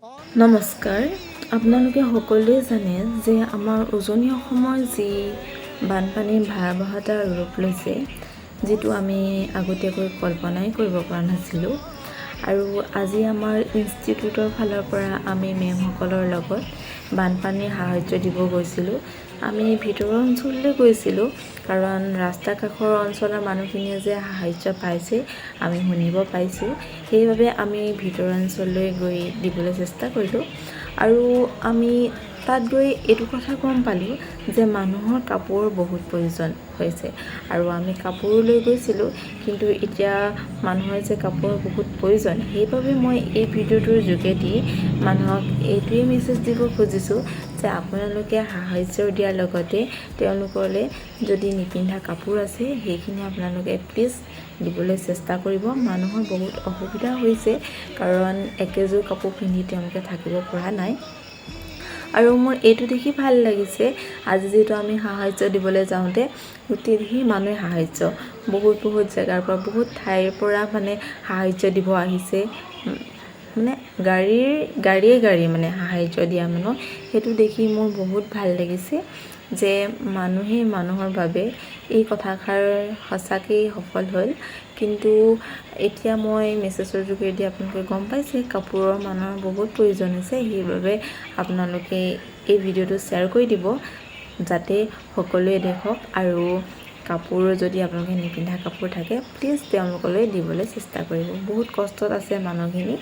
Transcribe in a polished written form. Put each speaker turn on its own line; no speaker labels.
নমস্কাৰ। আপোনালোকে সকলোৱে জানে যে আমাৰ উজনি অসমৰ যি বানপানীৰ ভয়াৱহতা ৰূপ লৈছে, যিটো আমি আগতীয়াকৈ কল্পনাই কৰিব পৰা নাছিলোঁ। আৰু আজি আমাৰ ইনষ্টিটিউটৰ ফালৰ পৰা আমি মেমসকলৰ লগত বানপানীৰ সাহাৰ্য দিব গৈছিলোঁ। আমি ভিতৰৰ অঞ্চললৈ গৈছিলোঁ, কাৰণ ৰাস্তা কাষৰ অঞ্চলৰ মানুহখিনিয়ে যে সাহাৰ্য পাইছে আমি শুনিব পাইছোঁ। সেইবাবে আমি ভিতৰৰ অঞ্চললৈ গৈ দিবলৈ চেষ্টা কৰিলোঁ। আৰু আমি তাত গৈ এইটো কথা গম পালোঁ যে মানুহৰ কাপোৰ বহুত প্ৰয়োজন হৈছে। আৰু আমি কাপোৰ লৈ গৈছিলোঁ, কিন্তু এতিয়া মানুহৰ যে কাপোৰৰ বহুত প্ৰয়োজন, সেইবাবে মই এই ভিডিঅ'টোৰ যোগেদি মানুহক এইটোৱেই মেছেজ দিব খুজিছোঁ যে আপোনালোকে সাহাৰ্য দিয়াৰ লগতে তেওঁলোকলৈ যদি নিপিন্ধা কাপোৰ আছে সেইখিনি আপোনালোকে প্লিজ দিবলৈ চেষ্টা কৰিব। মানুহৰ বহুত অসুবিধা হৈছে, কাৰণ একেযোৰ কাপোৰ পিন্ধি তেওঁলোকে থাকিব পৰা নাই। আৰু মোৰ এইটো দেখি ভাল লাগিছে, আজি যিহেতু আমি সাহাৰ্য দিবলৈ যাওঁতে গোটেই মানুহে সাহাৰ্য বহুত জেগাৰ পৰা, বহুত ঠাইৰ পৰা সাহাৰ্য দিব আহিছে। গাড়ীয়ে মানে সাহাৰ্য দিয়া মানুহ, সেইটো দেখি মোৰ বহুত ভাল লাগিছে যে মানুহে মানুহৰ বাবে এই কথাষাৰ সঁচাকেই সফল হ'ল। কিন্তু এতিয়া মই মেছেজৰ যোগেদি আপোনালোকে গম পাইছে কাপোৰৰ মানুহৰ বহুত প্ৰয়োজন হৈছে। সেইবাবে আপোনালোকে এই ভিডিঅ'টো শ্বেয়াৰ কৰি দিব, যাতে সকলোৱে দেখক। আৰু কাপোৰ যদি আপোনালোকে নিপিন্ধা কাপোৰ থাকে প্লিজ তেওঁলোকলৈ দিবলৈ চেষ্টা কৰিব। বহুত কষ্টত আছে মানুহখিনি।